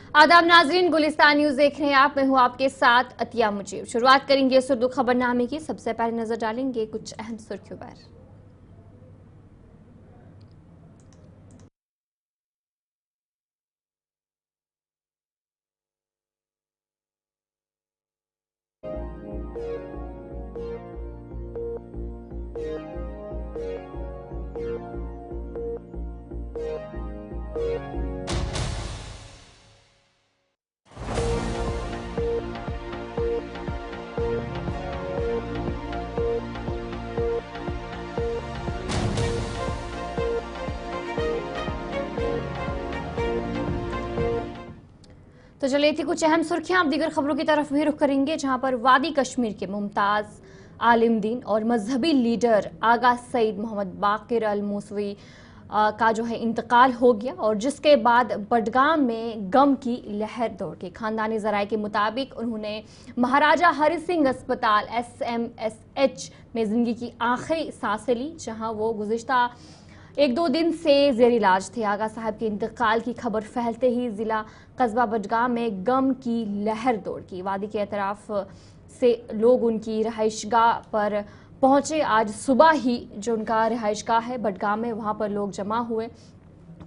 आदाब नाजरीन, गुलिस्तान न्यूज देख रहे हैं आप। मैं हूं आपके साथ अतिया मुजीब। शुरुआत करेंगे सुर्दू खबरनामे की। सबसे पहले नजर डालेंगे कुछ अहम सुर्खियों पर। तो चलिए थी कुछ अहम सुर्खियां। आप दीगर खबरों की तरफ भी रुख करेंगे, जहां पर वादी कश्मीर के मुमताज आलिम दीन और मजहबी लीडर आगा सईद मोहम्मद बाकिर अल मूसवी का जो है इंतकाल हो गया, और जिसके बाद बडगाम में गम की लहर दौड़ गई। खानदानी जराये के मुताबिक उन्होंने महाराजा हरि सिंह अस्पताल SMSH में जिंदगी की आखिरी सांसें ली, जहां वो गुज़िश्ता 1-2 दिन से ज़ेर इलाज थे। आगा साहब के इंतकाल की खबर फैलते ही ज़िला कस्बा बडगाम में गम की लहर दौड़ गई। वादी के अतराफ से लोग उनकी रहायशगाह पर पहुंचे। आज सुबह ही जो उनका रहायशगाह है बडगाम में, वहां पर लोग जमा हुए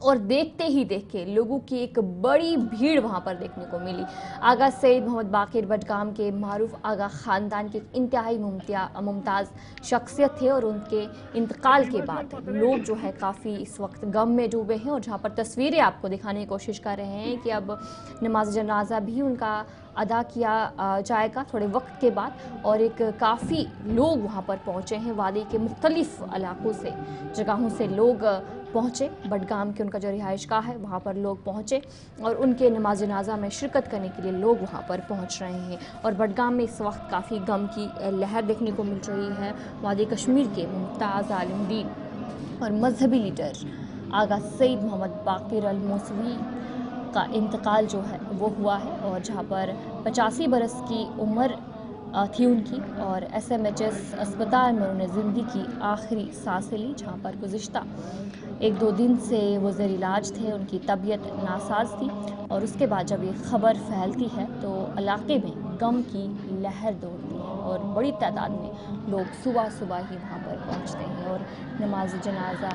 और देखते ही देख के लोगों की एक बड़ी भीड़ वहां पर देखने को मिली। आगा सईद मोहम्मद बाकिर बडगाम के मारूफ आगा ख़ानदान के इंतहाई मुमताज़ शख्सियत थे, और उनके इंतकाल के बाद लोग जो है काफ़ी इस वक्त गम में डूबे हैं। और जहां पर तस्वीरें आपको दिखाने की कोशिश कर रहे हैं कि अब नमाज जनाजा भी उनका अदा किया जाएगा थोड़े वक्त के बाद, और एक काफ़ी लोग वहाँ पर पहुँचे हैं। वादी के मुख्तलिफ इलाकों से, जगहों से लोग पहुँचे। बडगाम के उनका जो रिहाइशगाह है वहाँ पर लोग पहुँचे, और उनके नमाज जनाजा में शिरकत करने के लिए लोग वहाँ पर पहुँच रहे हैं। और बडगाम में इस वक्त काफ़ी गम की लहर देखने को मिल रही है। वादी कश्मीर के मुमताज़ आलिम दीन और मजहबी लीडर आगा सईद मोहम्मद बाकिर अल मूसवी का इंतकाल जो है वो हुआ है, और जहाँ पर 85 बरस की उम्र थी उनकी, और SMHS अस्पताल में उन्होंने ज़िंदगी की आखिरी सांसें ली, जहाँ पर गुज़िश्ता 1-2 दिन से वो ज़ेर इलाज थे। उनकी तबीयत नासाज थी, और उसके बाद जब ये खबर फैलती है तो इलाके में गम की लहर दौड़ती है, और बड़ी तादाद में लोग सुबह सुबह ही वहाँ पर पहुँचते हैं। और नमाज जनाजा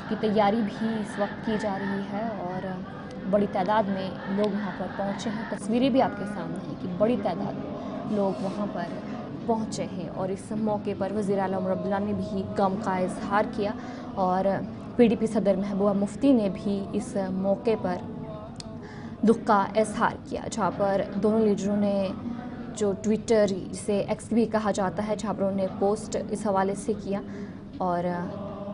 की तैयारी भी इस वक्त की जा रही है, और बड़ी तादाद में लोग वहाँ पर पहुँचे हैं। तस्वीरें भी आपके सामने हैं कि बड़ी तादाद में लोग वहाँ पर पहुँचे हैं। और इस मौके पर वज़ीर आला उमर अब्दुल्ला ने भी गम का इजहार किया, और PDP सदर महबूबा मुफ्ती ने भी इस मौके पर दुख का इजहार किया, जहाँ पर दोनों लीडरों ने जो ट्विटर जिसे X भी कहा जाता है, जहाँ पर उन्होंने पोस्ट इस हवाले से किया, और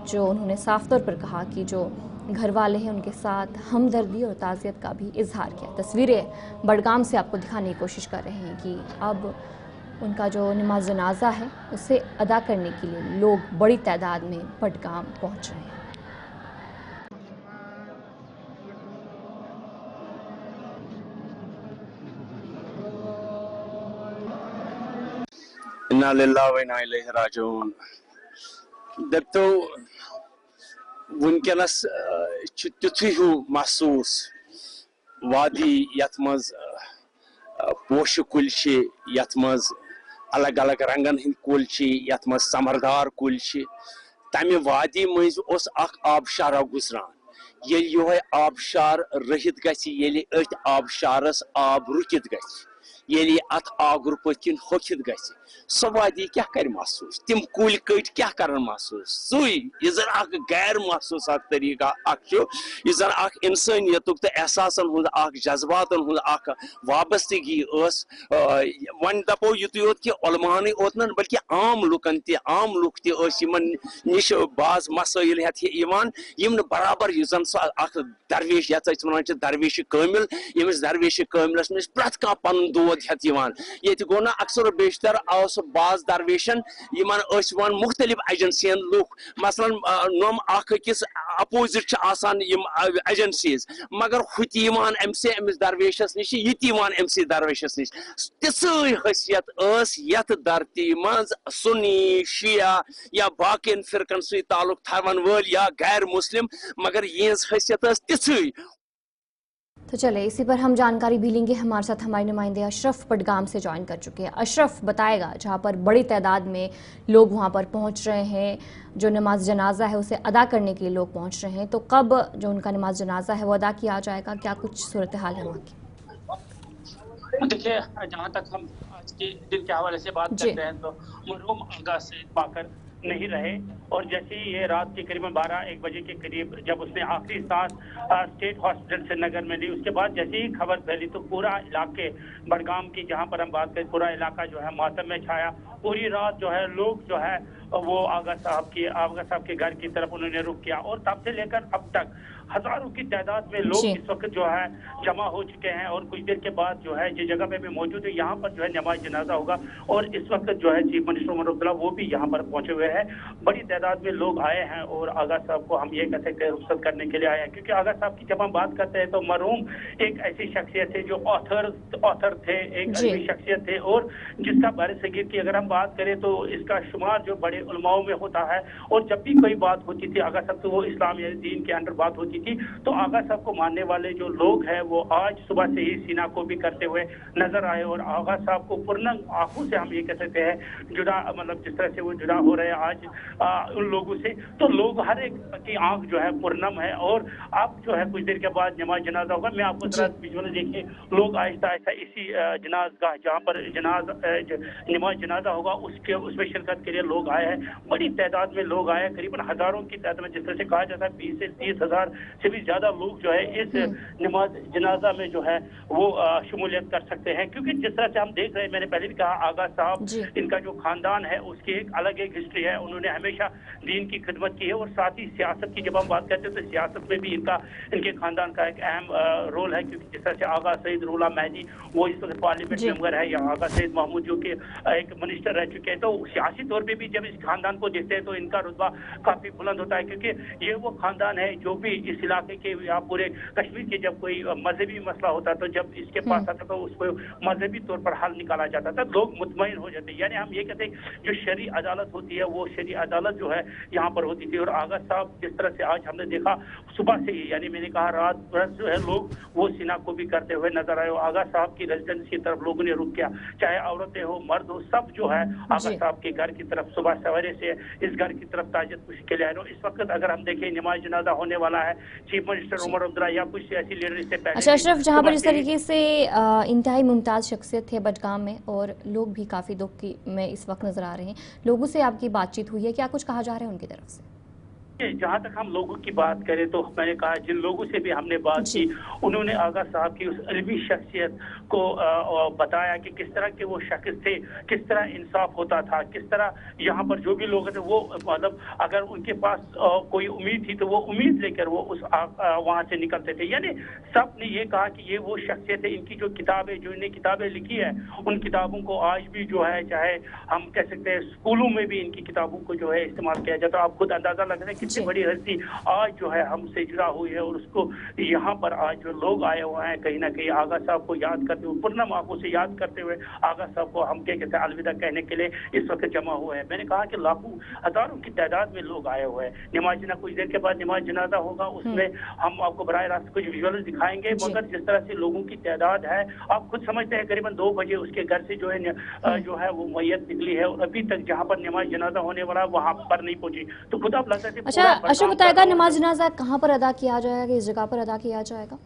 जो उन्होंने साफ तौर पर कहा कि जो घर वाले हैं उनके साथ हमदर्दी और ताज़ियत का भी इजहार किया। तस्वीरें बडगाम से आपको दिखाने की कोशिश कर रहे हैं कि अब उनका जो नमाज जनाजा है उसे अदा करने के लिए लोग बड़ी तादाद में बडगाम पहुंच रहे हैं। इन्ना लिल्लाहि व इन्ना इलैहि राजिऊन। दबतो वुनकनस तिथु हूँ महसूस वादी यथ मज पोश कुल यथ मज अलग अलग रंगन हिंद कुल यथ मज समरदार कुल तमि वादी मज उस अख आबशारा गुजरान। ये योहे आबशार रहित गछि, येलि अथ आबशारस आब रुकित गछि, येलि अथ आगुर पथिन होखित गछि, सो वादी क्या कर महसूस, तिम कुल कट क्या कर महसूस, सुई इजन अख गैर महसूस अख तरीका अख इजन अख इंसानियत तो एहसासन हुंद अख जज्बातन हुंद अख वाबस्तगी वन दपो युत योत कि उलमान ओत न बल्कि आम लुकन ते आम लुक ते निश बाज मसाइल हेत यम बराबर युजन सो अख दरवेश यथ वन दरवेश कामिल, यमिस दरवेश कामिलस में प्रत कह पन दोद हेत ये गो ना अक्सर बेशतर आस बाज दरवेशन वन मुख्तलिफ एजेंसियन लुक, मसलन नम अकिस अपोजिट आसान एजेंसीज, मगर हुत अमिस दरवेशस नश ये अमिस दरवेशस नश तिस हैसियत यथ धरती मज सुन्नी शिया या बाकिन फिरकन सु ताल्लुक थवन वल या गैर मुस्लिम, मगर ये हैसियत तिस। तो चले इसी पर हम जानकारी भी लेंगे। हमारे साथ हमारे नुमाइंदे अशरफ बडगाम से ज्वाइन कर चुके हैं। अशरफ बताएगा, जहां पर बड़ी तादाद में लोग वहां पर पहुंच रहे हैं, जो नमाज जनाजा है उसे अदा करने के लिए लोग पहुंच रहे हैं, तो कब जो उनका नमाज जनाजा है वो अदा किया जाएगा, क्या कुछ सूरत हाल है वहाँ की? देखिए, जहाँ तक हम आज के दिन के हवाले से बात करते हैं तो मरहूम आगा सईद बाकर नहीं रहे, और जैसे ही ये रात के करीबन 12-1 बजे के करीब जब उसने आखिरी सांस स्टेट हॉस्पिटल श्रीनगर में ली, उसके बाद जैसे ही खबर फैली तो पूरा इलाके बडगाम की, जहाँ पर हम बात करें, पूरा इलाका जो है मातम में छाया। पूरी रात जो है लोग जो है वो आगा साहब के घर की तरफ उन्होंने रुख किया, और तब से लेकर अब तक हजारों की तादाद में लोग इस वक्त जो है जमा हो चुके हैं, और कुछ देर के बाद जो है जिस जगह पे मैं मौजूद है यहाँ पर जो है नमाज जनाजा होगा, और इस वक्त जो है चीफ मिनिस्टर उमर अब्दुल्ला वो भी यहाँ पर पहुंचे हुए हैं। बड़ी तादाद में लोग आए हैं और आगा साहब को हम ये कह सकते हैं रुखसत करने के लिए आए हैं, क्योंकि आगा साहब की जब हम बात करते हैं तो मरहूम एक ऐसी शख्सियत है जो ऑथर थे, एक ऐसी शख्सियत थे, और जिसका बरसगीर की अगर हम बात करें तो इसका शुमार जो बड़े उलमाओं में होता है, और जब भी कोई बात होती थी आगा साहब तो वो इस्लाम यानी दीन के अंदर बात होती थी, तो आगा साहब को मानने वाले जो लोग हैं वो आज सुबह से ही सीना को भी करते हुए नजर आए, और आगा साहब को पूर्णंग आंखों से हम ये कह सकते हैं जुड़ा, मतलब जिस तरह से वो जुड़ा हो रहे हैं आज उन लोगों से, तो लोग हर एक की आंख जो है पूर्णम है। और अब जो है कुछ देर के बाद नमाज जनाजा होगा। मैं आपको जरा विजुअल देखिए, लोग आहिस्ता आहिस्ता इसी जनाजगाह जहाँ पर नमाज जनाजा होगा उसमें शिरकत के लिए लोग आए हैं। बड़ी तादाद में लोग आए हैं, करीबन हजारों की तादाद में, जिस तरह से कहा जाता है 20 से 30 हजार से भी ज्यादा लोग जो है इस नमाज जनाजा में जो है वो शमूलियत कर सकते हैं, क्योंकि जिस तरह से हम देख रहे हैं, मैंने पहले भी कहा आगा साहब इनका जो खानदान है उसकी एक अलग एक हिस्ट्री है, उन्होंने हमेशा दीन की खिदमत की है, और साथ ही सियासत की जब हम बात करते हैं तो सियासत में भी इनके खानदान का एक अहम रोल है, क्योंकि जिस तरह से आगा सईद रूला महदी वो इस वक्त पार्लियामेंट मेंबर है, या आगा सईद महमूद जो कि एक मिनिस्टर रह चुके हैं, तो सियासी तौर पर भी जब इस खानदान को देखते हैं तो इनका रुतबा काफी बुलंद होता है, क्योंकि ये वो खानदान है जो भी इस इलाके के या पूरे कश्मीर के जब कोई मजहबी मसला होता तो जब इसके पास आता तो उसको मजहबी तौर पर हल निकाला जाता था, लोग मुतमईन हो जाते। यानी हम ये कहते हैं जो शरी अदालत होती है वो शरी अदालत जो है यहाँ पर होती थी। और आगा साहब जिस तरह से आज हमने देखा सुबह से ही, यानी मैंने कहा रात भर जो है लोग वो सीना को भी करते हुए नजर आए। आगा साहब की रेजिडेंस की तरफ लोगों ने रुख किया, चाहे औरतें हो मर्द हो, सब जो है आगा साहब के घर की तरफ सुबह सवेरे से इस घर की तरफ ताजियत पुश के लिए आए। इस वक्त अगर हम देखें नमाज जनाजा होने वाला है, चीफ मिनिस्टर उमर अब्दुल्ला या कुछ सियासी लीडर इससे पहले। अच्छा अशरफ, जहाँ पर इस तरीके से इंतहाई मुमताज शख्सियत है बडगाम में, और लोग भी काफी दुख की में इस वक्त नजर आ रहे हैं, लोगों से आपकी बातचीत हुई है, क्या कुछ कहा जा रहा है उनकी तरफ से? जहाँ तक हम लोगों की बात करें तो मैंने कहा जिन लोगों से भी हमने बात की उन्होंने आगा साहब की उस अलमी शख्सियत को बताया कि किस तरह के वो शख्स थे, किस तरह इंसाफ होता था, किस तरह यहाँ पर जो भी लोग थे वो मतलब अगर उनके पास कोई उम्मीद थी तो वो उम्मीद लेकर वो उस वहाँ से निकलते थे। यानी सब ने ये कहा कि ये वो शख्सियत है, इनकी जो किताबें जो इन्हें किताबें लिखी है उन किताबों को आज भी जो है चाहे हम कह सकते हैं स्कूलों में भी इनकी किताबों को जो है इस्तेमाल किया जाता है। आप खुद अंदाजा लग रहे हैं कितनी बड़ी हस्ती आज जो है हमसे जुड़ा हुई है, और उसको यहाँ पर आज जो लोग आए हुए हैं कहीं ना कहीं आगा साहब को याद करते हुए, पूर्णम आंखों से याद करते हुए आगा साहब को हम क्या कहते हैं अलविदा कहने के लिए इस वक्त जमा हुए हैं। मैंने कहा कि लाखों हजारों की तादाद में लोग आए हुए हैं। नमाज जना कुछ देर के बाद नमाज जनाजा होगा, उसमें हम आपको बराह रास्त कुछ विजुअल दिखाएंगे, मगर जिस तरह से लोगों की तादाद है आप खुद समझते हैं, करीबन 2 बजे उसके घर से जो है वो मैयत निकली है, और अभी तक जहाँ पर नमाज जनाजा होने वाला वहाँ पर नहीं पहुंची। तो खुद आप लगता है अच्छा बताएगा नमाज जनाजा कहाँ पर अदा किया जाएगा, किस जगह पर अदा किया जाएगा?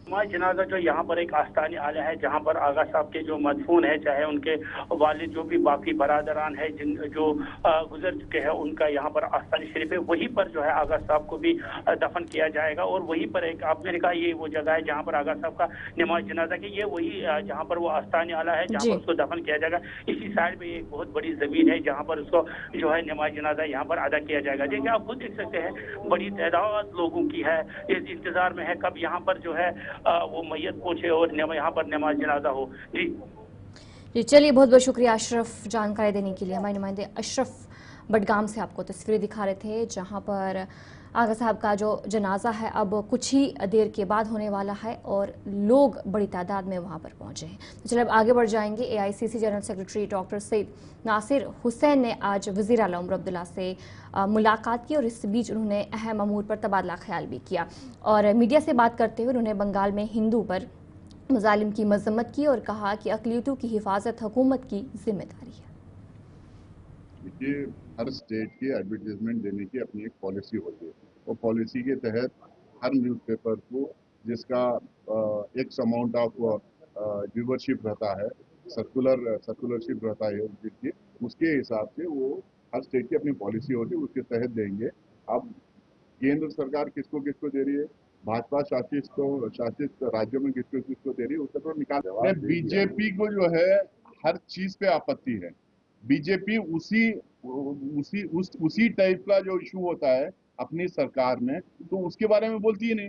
नमाज जनाजा जो यहाँ पर एक आस्थानी आला है जहाँ पर आगा साहब के जो मदफून है, चाहे उनके वालिद जो भी बाकी बरादरान है जिन जो गुजर चुके हैं, उनका यहाँ पर आस्थानी शरीफ है, वहीं पर जो है आगा साहब को भी दफन किया जाएगा। और वहीं पर एक आपने कहा ये वो जगह है जहाँ पर आगा साहब का नमाज जनाजा की, ये वही जहाँ पर वो आस्थानी आला है जहाँ पर उसको दफन किया जाएगा। इसी साइड में एक बहुत बड़ी जमीन है जहाँ पर उसको जो है नमाज जनाजा यहाँ पर अदा किया जाएगा। देखिए आप खुद देख सकते हैं बड़ी तादाद लोगों की है, इस इंतजार में है कब यहाँ पर जो है वो मैयत पहुंचे और यहाँ पर नमाज जनाजा हो। जी चलिए, बहुत बहुत शुक्रिया अशरफ जानकारी देने के लिए। हमारे नुमाइंदे अशरफ बडगाम से आपको तस्वीरें दिखा रहे थे जहां पर आगा साहब का जो जनाजा है अब कुछ ही देर के बाद होने वाला है और लोग बड़ी तादाद में वहां पर पहुंचे हैं। तो चलिए अब आगे बढ़ जाएंगे। AICC general secretary doctor Saeed Nasir Hussain ने आज वज़ीर आला उमर अब्दुल्ला से मुलाकात की और इस बीच उन्होंने अहम अमूर पर तबादला ख्याल भी किया और मीडिया से बात करते हुए उन्होंने बंगाल में हिंदू पर मुजालिम की मजम्मत की और कहा कि अक़लियतों की हिफाजत हुकूमत की जिम्मेदारी है। देखिए, हर स्टेट की एडवर्टीजमेंट देने की अपनी एक पॉलिसी होती है। वो पॉलिसी के तहत हर न्यूज़पेपर को जिसका एक्स अमाउंट ऑफ व्यूवरशिप रहता है, सर्कुलरशिप रहता है जिसकी, उसके हिसाब से वो हर स्टेट की अपनी पॉलिसी होती है, उसके तहत देंगे। अब केंद्र सरकार किसको किसको दे रही है, भाजपा शासित राज्यों में किसको किसको दे रही है, उसका तो निकाल। बीजेपी को जो है हर चीज पे आपत्ति है। बीजेपी उसी टाइप का जो इशू होता है अपनी सरकार में, तो उसके बारे में बोलती ही नहीं।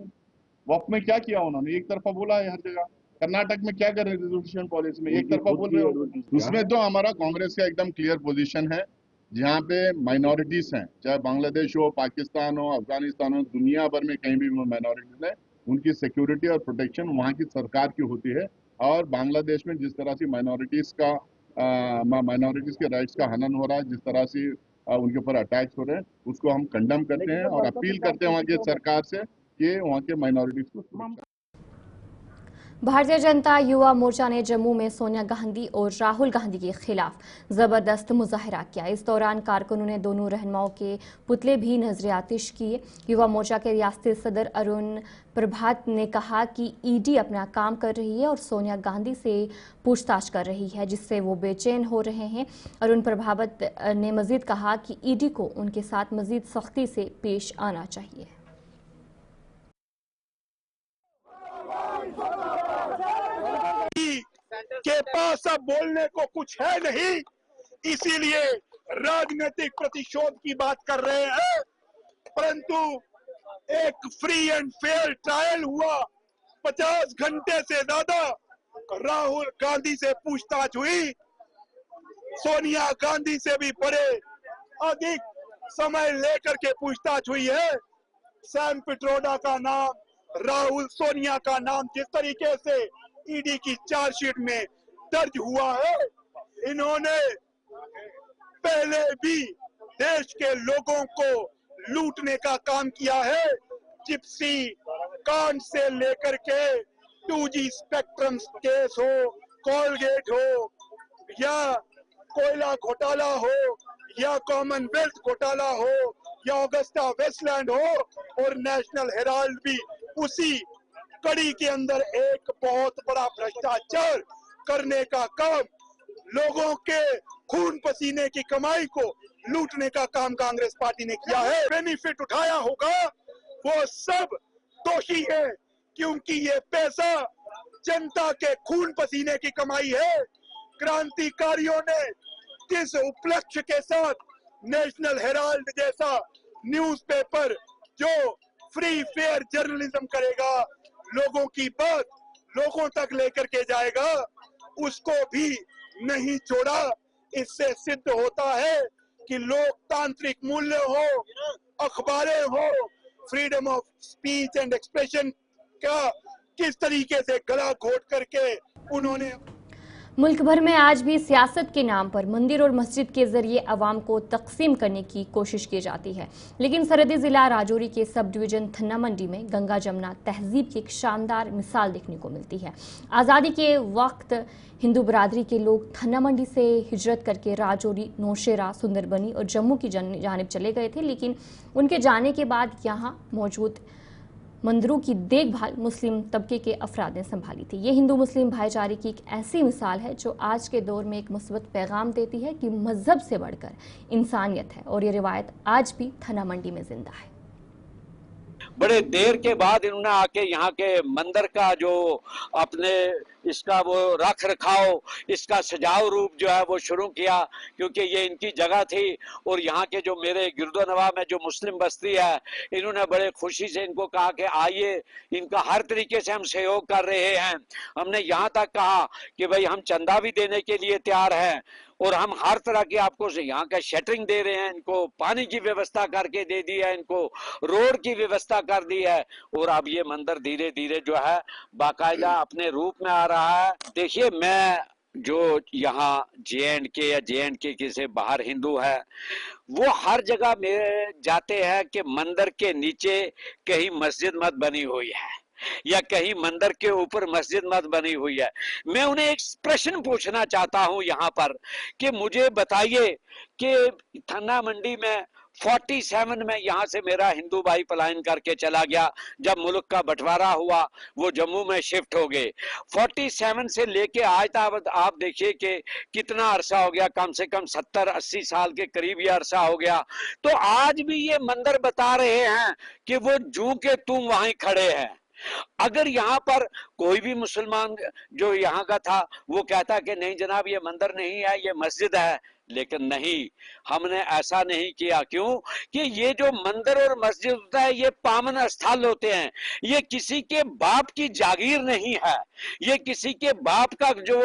वक्त में क्या किया उन्होंने, एक तरफा बोला है हर जगह। कर्नाटक में क्या कर रहे हैं रेजोल्यूशन पॉलिसी में, एक तरफा बोल रहे हो। उसमें तो हमारा कांग्रेस का एकदम क्लियर पोजीशन है। जहाँ पे माइनॉरिटीज हैं, चाहे बांग्लादेश हो, पाकिस्तान हो, अफगानिस्तान हो, दुनिया भर में कहीं भी माइनॉरिटीज है, उनकी सिक्योरिटी और प्रोटेक्शन वहाँ की सरकार की होती है। और बांग्लादेश में जिस तरह से माइनॉरिटीज के राइट्स का हनन हो रहा है, जिस तरह से उनके ऊपर अटैक्स हो रहे हैं, उसको हम कंडेम करते हैं और अपील करते हैं वहाँ की सरकार से कि वहाँ के माइनॉरिटीज को। भारतीय जनता युवा मोर्चा ने जम्मू में सोनिया गांधी और राहुल गांधी के खिलाफ जबरदस्त मुजाहरा किया। इस दौरान कारकुनों ने दोनों रहनुमाओं के पुतले भी नजर आतिश किए। युवा मोर्चा के रियासती सदर अरुण प्रभात ने कहा कि ईडी अपना काम कर रही है और सोनिया गांधी से पूछताछ कर रही है, जिससे वो बेचैन हो रहे हैं। अरुण प्रभात ने मजीद कहा कि ईडी को उनके साथ मजीद सख्ती से पेश आना चाहिए। के पास अब बोलने को कुछ है नहीं, इसीलिए राजनीतिक प्रतिशोध की बात कर रहे हैं। परंतु एक फ्री एंड फेयर ट्रायल हुआ, 50 घंटे से ज्यादा राहुल गांधी से पूछताछ हुई, सोनिया गांधी से भी बड़े अधिक समय लेकर के पूछताछ हुई है। सैम पिट्रोडा का नाम, राहुल सोनिया का नाम जिस तरीके से ईडी की चार्जशीट में दर्ज हुआ है, इन्होंने पहले भी देश के लोगों को लूटने का काम किया है। जिप्सी कांड से लेकर के 2G स्पेक्ट्रम केस हो, कोलगेट हो, या कोयला घोटाला हो, या कॉमनवेल्थ घोटाला हो, या ऑगस्टा वेस्टलैंड हो, और नेशनल हेराल्ड भी उसी कड़ी के अंदर एक बहुत बड़ा भ्रष्टाचार करने का काम, लोगों के खून पसीने की कमाई को लूटने का काम कांग्रेस पार्टी ने किया है। बेनिफिट उठाया होगा वो सब दोषी है, क्योंकि ये पैसा जनता के खून पसीने की कमाई है। क्रांतिकारियों ने किस उपलक्ष्य के साथ नेशनल हेराल्ड जैसा न्यूज़पेपर जो फ्री फेयर जर्नलिज्म करेगा, लोगों की बात लोगों तक लेकर के जाएगा, उसको भी नहीं छोड़ा। इससे सिद्ध होता है कि लोकतांत्रिक मूल्य हो, अखबारें हो, freedom of speech and expression का किस तरीके से गला घोट करके उन्होंने। मुल्क भर में आज भी सियासत के नाम पर मंदिर और मस्जिद के जरिए अवाम को तकसीम करने की कोशिश की जाती है, लेकिन सरहदी जिला राजौरी के सब डिवीजन थन्ना मंडी में गंगा जमुना तहजीब की एक शानदार मिसाल देखने को मिलती है। आज़ादी के वक्त हिंदू बरादरी के लोग थन्ना मंडी से हिजरत करके राजौरी, नौशेरा, सुंदरबनी और जम्मू की जानिब चले गए थे, लेकिन उनके जाने के बाद यहाँ मौजूद मंदिरों की देखभाल मुस्लिम तबके के अफराद ने संभाली थी। ये हिंदू मुस्लिम भाईचारे की एक ऐसी मिसाल है जो आज के दौर में एक मुस्बत पैगाम देती है कि मजहब से बढ़कर इंसानियत है, और ये रिवायत आज भी थन्ना मंडी में जिंदा है। बड़े देर के बाद इन्होंने आके यहाँ के मंदिर का जो अपने इसका वो रख रखाव, इसका सजाव रूप जो है वो शुरू किया, क्योंकि ये इनकी जगह थी। और यहाँ के जो मेरे गिरदोनवा में जो मुस्लिम बस्ती है, इन्होंने बड़े खुशी से इनको कहा कि आइए, इनका हर तरीके से हम सहयोग कर रहे हैं। हमने यहाँ तक कहा कि भाई हम चंदा भी देने के लिए तैयार हैं। और हम हर तरह की आपको यहाँ का शटरिंग दे रहे हैं, इनको पानी की व्यवस्था करके दे दी है, इनको रोड की व्यवस्था कर दी है, और अब ये मंदिर धीरे धीरे जो है बाकायदा अपने रूप में आ रहा है। देखिए, मैं जो यहाँ JNK या JNK से बाहर हिंदू है, वो हर जगह में जाते हैं कि मंदिर के नीचे कहीं मस्जिद मत बनी हुई है या कहीं मंदिर के ऊपर मस्जिद मत बनी हुई है। मैं उन्हें एक प्रश्न पूछना चाहता हूं यहाँ पर कि मुझे बताइए कि थन्ना मंडी में 47 में यहाँ से मेरा हिंदू भाई पलायन करके चला गया, जब मुल्क का बंटवारा हुआ वो जम्मू में शिफ्ट हो गए। 47 से लेके आज तक आप देखिए कि कितना अरसा हो गया, कम से कम 70-80 साल के करीब ये अरसा हो गया। तो आज भी ये मंदिर बता रहे हैं कि वो जू के तुम वहीं खड़े हैं। अगर यहाँ पर कोई भी मुसलमान जो यहाँ का था वो कहता कि नहीं जनाब ये मंदिर नहीं है, ये मस्जिद है, लेकिन नहीं, हमने ऐसा नहीं किया। क्यों कि ये जो मंदिर और मस्जिद होता है ये पावन स्थल होते हैं, ये किसी के बाप की जागीर नहीं है, ये किसी के बाप का जो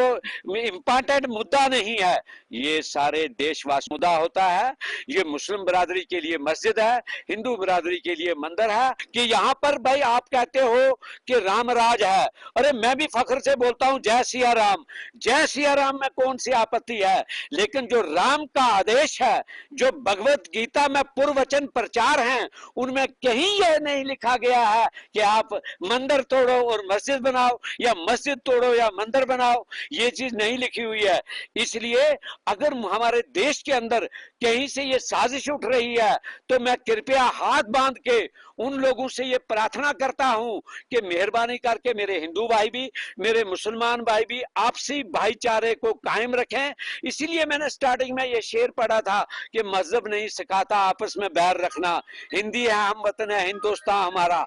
इम्पोर्टेंट मुद्दा नहीं है, ये सारे देशवासी मुद्दा होता है। ये मुस्लिम बिरादरी के लिए मस्जिद है, हिंदू बिरादरी के लिए मंदिर है। कि यहाँ पर भाई आप कहते हो कि राम राज है, अरे मैं भी फख्र से बोलता हूँ जय सिया राम, जय सिया राम में कौन सी आपत्ति है, लेकिन जो राम का आदेश है, जो भगवत गीता में पूर्ववचन प्रचार हैं, उनमें कहीं यह नहीं लिखा गया है कि आप मंदिर तोड़ो और मस्जिद बनाओ या मस्जिद तोड़ो या मंदिर बनाओ, ये चीज नहीं लिखी हुई है। इसलिए अगर हमारे देश के अंदर कहीं से ये साजिश उठ रही है तो मैं कृपया हाथ बांध के उन लोगों से ये प्रार्थना करता हूं कि मेहरबानी करके मेरे हिंदू भाई भी, मेरे मुसलमान भाई भी आपसी भाईचारे को कायम रखें। इसीलिए मैंने स्टार्टिंग में ये शेर पढ़ा था कि मजहब नहीं सिखाता आपस में बैर रखना, हिंदी है हम वतन है हिंदुस्तान हमारा।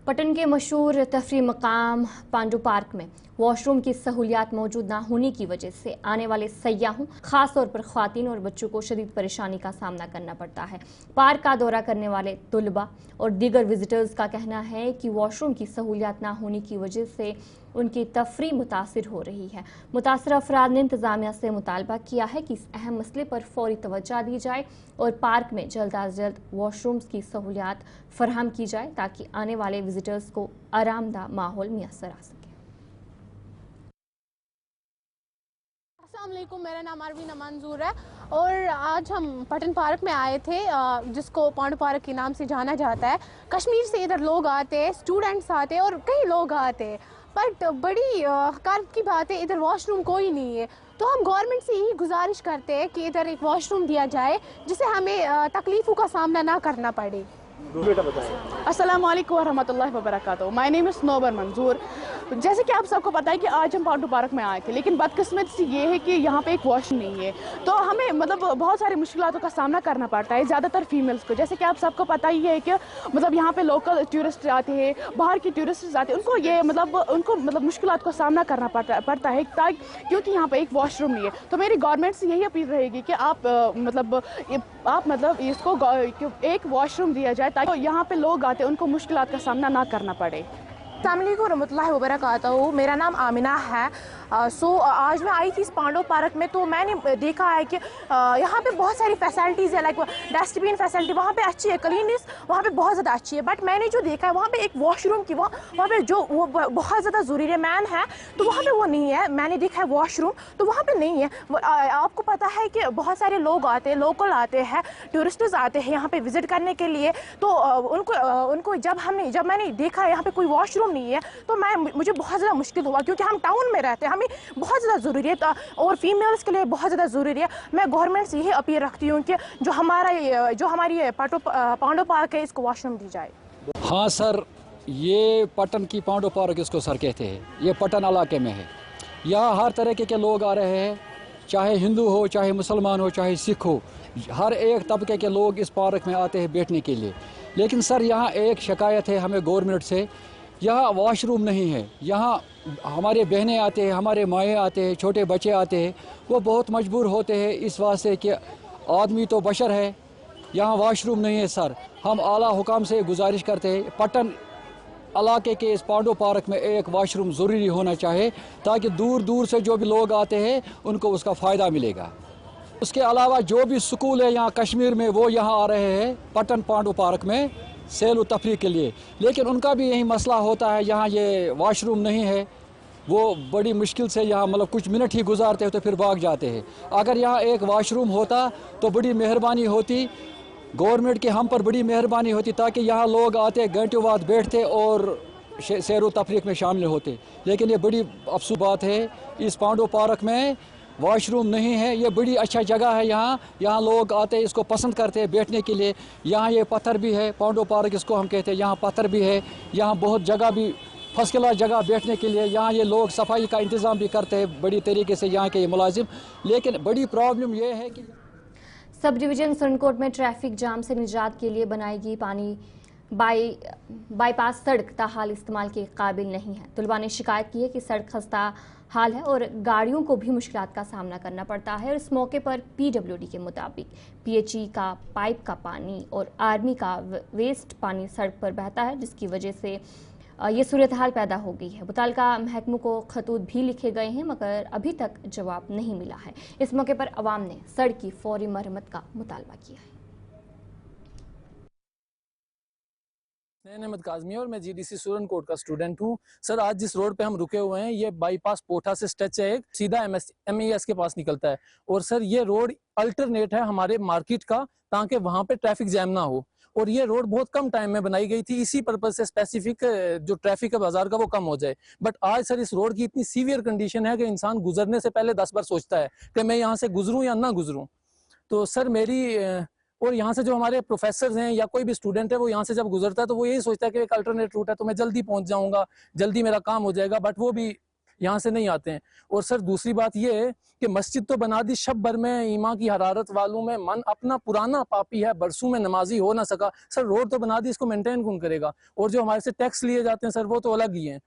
पटन के मशहूर तफरी मकाम पांडू पार्क में वॉशरूम की सहूलियात मौजूद ना होने की वजह से आने वाले सयाहों, खास तौर पर ख्वातीन और बच्चों को शदीद परेशानी का सामना करना पड़ता है। पार्क का दौरा करने वाले तुलबा और दीगर विजिटर्स का कहना है कि वॉशरूम की सहूलियात ना होने की वजह से उनकी तफरी मुतासिर हो रही है। मुतासर अफराद ने इंतज़ामिया से मुतालबा किया है कि इस अहम मसले पर फौरी तवज्जो दी जाए और पार्क में जल्द अज जल्द वॉशरूम्स की सहूलियात फराहम की जाए ताकि आने वाले विजिटर्स को आरामदा माहौल मैसर आ सके। अस्सलामुअलैकुम, मेरा नाम अरवीना मंजूर है और आज हम पटन पार्क में आए थे, जिसको पांडू पार्क के नाम से जाना जाता है। कश्मीर से इधर लोग आते हैं, स्टूडेंट्स आते हैं और कई लोग आते हैं, बट बड़ी कर्व की बात है इधर वॉशरूम कोई नहीं है। तो हम गवर्नमेंट से यही गुजारिश करते हैं कि इधर एक वॉशरूम दिया जाए जिससे हमें तकलीफ़ों का सामना ना करना पड़े। अस्सलामु अलैकुम वरहमतुल्लाहि वबरकातुहू। माय नेम इज़ नोबर मंजूर। जैसे कि आप सबको पता है कि आज हम पांडू पार्क में आए थे, लेकिन बदकिस्मती ये है कि यहाँ पे एक वॉशरूम नहीं है, तो हमें मतलब बहुत सारी मुश्किलों का सामना करना पड़ता है, ज़्यादातर फीमेल्स को। जैसे कि आप सबको पता ही है कि मतलब यहाँ पे लोकल टूरिस्ट आते हैं, बाहर के टूरिस्ट आते हैं, उनको मुश्किलों का सामना करना पड़ता है क्योंकि यहाँ पे एक वॉशरूम नहीं है। तो मेरी गवर्नमेंट से यही अपील रहेगी कि आप इसको एक वॉशरूम दिया जाए ताकि यहाँ पे लोग आते हैं उनको मुश्किलात का सामना ना करना पड़े। अस्सलाम वालेकुम रहमतुल्लाहि वबरकातुहू। मेरा नाम आमिना है। आज मैं आई थी इस पांडू पार्क में, तो मैंने देखा है कि यहाँ पे बहुत सारी फैसिलिटीज़ है, लाइक डस्टबिन फैसिलिटी वहाँ पे अच्छी है, क्लीननेस वहाँ पे बहुत ज़्यादा अच्छी है, बट मैंने जो देखा है वहाँ पे एक वॉशरूम की वहाँ पे जो वो बहुत ज़्यादा ज़रूरी है, मैन है, तो वहाँ पे वो नहीं है। मैंने देखा है वॉशरूम तो वहाँ पे नहीं है। आपको पता है कि बहुत सारे लोग आते हैं, लोकल आते हैं, टूरिस्ट्स आते हैं यहाँ पे विज़िट करने के लिए, तो उनको जब मैंने देखा यहाँ पे कोई वॉशरूम नहीं है तो मुझे बहुत ज़्यादा मुश्किल हुआ, क्योंकि हम टाउन में रहते हैं, हमें बहुत ज़्यादा ज़रूरी है और फीमेल्स के लिए बहुत ज़्यादा ज़रूरी है। मैं गवर्नमेंट से यही अपील रखती हूँ कि जो हमारी पांडू पार्क है इसको वॉशरूम दी जाए। हाँ सर, ये पटन की पांडू पार्क इसको सर कहते हैं, ये पटन इलाके में है। यहाँ हर तरीके के लोग आ रहे हैं, चाहे हिंदू हो, चाहे मुसलमान हो, चाहे सिख हो, हर एक तबके के लोग इस पार्क में आते हैं बैठने के लिए। लेकिन सर यहाँ एक शिकायत है हमें गवर्नमेंट से, यहाँ वॉशरूम नहीं है। यहाँ हमारे बहनें आते हैं, हमारे माएँ आते हैं, छोटे बच्चे आते हैं, वो बहुत मजबूर होते हैं इस वास्ते कि आदमी तो बशर है, यहाँ वॉशरूम नहीं है। सर हम आला हुकाम से गुजारिश करते हैं, पटन इलाके के इस पांडो पार्क में एक वाशरूम ज़रूरी होना चाहिए ताकि दूर दूर से जो भी लोग आते हैं उनको उसका फ़ायदा मिलेगा। उसके अलावा जो भी स्कूल है यहाँ कश्मीर में वो यहाँ आ रहे हैं पटन पांडो पार्क में सैर व तफरीह के लिए, लेकिन उनका भी यही मसला होता है, यहाँ ये वाशरूम नहीं है। वो बड़ी मुश्किल से यहाँ मतलब कुछ मिनट ही गुजारते हैं तो फिर भाग जाते हैं। अगर यहाँ एक वाशरूम होता तो बड़ी मेहरबानी होती, गवर्नमेंट की हम पर बड़ी मेहरबानी होती ताकि यहाँ लोग आते घंटों बाद बैठते और सैर व तफरीह में शामिल होते। लेकिन ये बड़ी अफसोस बात है, इस पांडो पार्क में वाशरूम नहीं है। ये बड़ी अच्छा जगह है, यहाँ लोग आते हैं, इसको पसंद करते हैं बैठने के लिए। यहाँ ये पत्थर भी है, पांडो पार्क इसको हम कहते हैं, यहाँ पत्थर भी है, यहाँ बहुत जगह भी फर्स्ट क्लास जगह बैठने के लिए। यहाँ ये लोग सफाई का इंतज़ाम भी करते हैं बड़ी तरीके से यहाँ के ये मुलाजिम। लेकिन बड़ी प्रॉब्लम ये है कि सब डिवीजन सुरनकोट में ट्रैफिक जाम से निजात के लिए बनाएगी पानी बाईपास सड़क ताहाल इस्तेमाल के काबिल नहीं है। तुलबा ने शिकायत की है कि सड़क खस्ता हाल है और गाड़ियों को भी मुश्किलात का सामना करना पड़ता है। और इस मौके पर PWD के मुताबिक PHE का पाइप का पानी और आर्मी का वेस्ट पानी सड़क पर बहता है, जिसकी वजह से ये सूरत हाल पैदा हो गई है। मुताल्लिका महकमों को खतूत भी लिखे गए हैं मगर अभी तक जवाब नहीं मिला है। इस मौके पर अवाम ने सड़क की फौरी मरम्मत का मुतालबा किया है। अहमद काज़मी और मैं GDC सुरनकोट का स्टूडेंट हूँ। सर आज जिस रोड पे हम रुके हुए हैं ये बाईपास पोठा से स्ट्रेच है, एक सीधा MES के पास निकलता है। और सर ये रोड अल्टरनेट है हमारे मार्केट का ताकि वहाँ पे ट्रैफिक जैम ना हो। और ये रोड बहुत कम टाइम में बनाई गई थी इसी पर्पज से, स्पेसिफिक जो ट्रैफिक है बाजार का वो कम हो जाए। बट आज सर इस रोड की इतनी सीवियर कंडीशन है कि इंसान गुजरने से पहले 10 बार सोचता है कि मैं यहाँ से गुजरूँ या ना गुजरूँ। तो सर और यहाँ से जो हमारे प्रोफेसर हैं या कोई भी स्टूडेंट है वो यहाँ से जब गुजरता है तो वो यही सोचता है कि एक अल्टरनेट रूट है तो मैं जल्दी पहुँच जाऊँगा, जल्दी मेरा काम हो जाएगा, बट वो भी यहाँ से नहीं आते हैं। और सर दूसरी बात ये है कि मस्जिद तो बना दी शब भर में ईमा की हरारत वालों में, मन अपना पुराना पापी है, बरसों में नमाजी हो ना सका। सर रोड तो बना दी, इसको मेंटेन कौन करेगा? और जो हमारे से टैक्स लिए जाते हैं सर वो तो अलग ही हैं।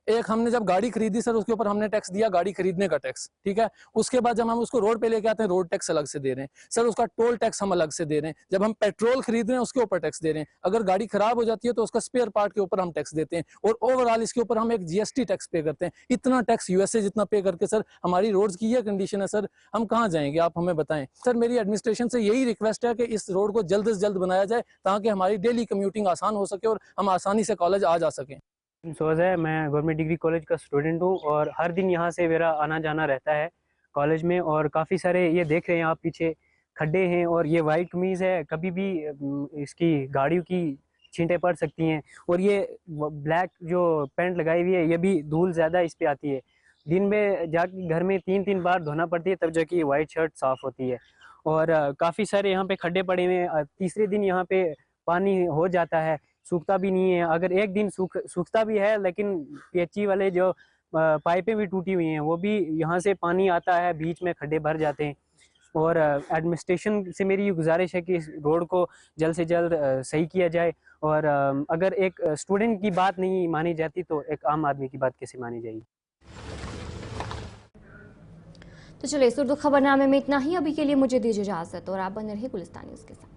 एक हमने जब गाड़ी खरीदी सर उसके ऊपर हमने टैक्स दिया, गाड़ी खरीदने का टैक्स, ठीक है। उसके बाद जब हम उसको रोड पे लेके आते हैं रोड टैक्स अलग से दे रहे हैं सर, उसका टोल टैक्स हम अलग से दे रहे हैं। जब हम पेट्रोल खरीद रहे हैं उसके ऊपर टैक्स दे रहे हैं। अगर गाड़ी खराब हो जाती है तो उसका स्पेयर पार्ट के ऊपर हम टैक्स देते हैं। और ओवरऑल इसके ऊपर हम एक GST टैक्स पे करते हैं। इतना टैक्स USA जितना पे करके सर हमारी रोड्स की ये कंडीशन है सर, हम कहाँ जाएंगे आप हमें बताएं। सर मेरी एडमिनिस्ट्रेशन से यही रिक्वेस्ट है कि इस रोड को जल्द से जल्द बनाया जाए ताकि हमारी डेली कम्यूटिंग आसान हो सके और हम आसानी से कॉलेज आ जा सकें। सोच है, मैं गवर्नमेंट डिग्री कॉलेज का स्टूडेंट हूँ और हर दिन यहाँ से मेरा आना जाना रहता है कॉलेज में। और काफ़ी सारे ये देख रहे हैं आप पीछे खड्डे हैं और ये वाइट कमीज़ है, कभी भी इसकी गाड़ियों की छींटें पड़ सकती हैं। और ये ब्लैक जो पैंट लगाई हुई है ये भी धूल ज़्यादा इस पर आती है। दिन में जाके घर में 3-3 बार धोना पड़ती है तब जाके वाइट शर्ट साफ़ होती है। और काफ़ी सारे यहाँ पे खड्डे पड़े हुए हैं। तीसरे दिन यहाँ पे पानी हो जाता है, सूखता भी नहीं है। अगर एक दिन सूखता भी है लेकिन PHE वाले जो पाइपें भी टूटी हुई हैं वो भी यहाँ से पानी आता है, बीच में खड्डे भर जाते हैं। और एडमिनिस्ट्रेशन से मेरी ये गुजारिश है कि इस रोड को जल्द से जल्द सही किया जाए। और अगर एक स्टूडेंट की बात नहीं मानी जाती तो एक आम आदमी की बात कैसे मानी जाएगी। तो चलिए इस उर्दू खबरनामे में इतना ही। अभी के लिए मुझे दीजिए इजाजत और आप बने रहिए गुलिस्तान न्यूज़ के साथ।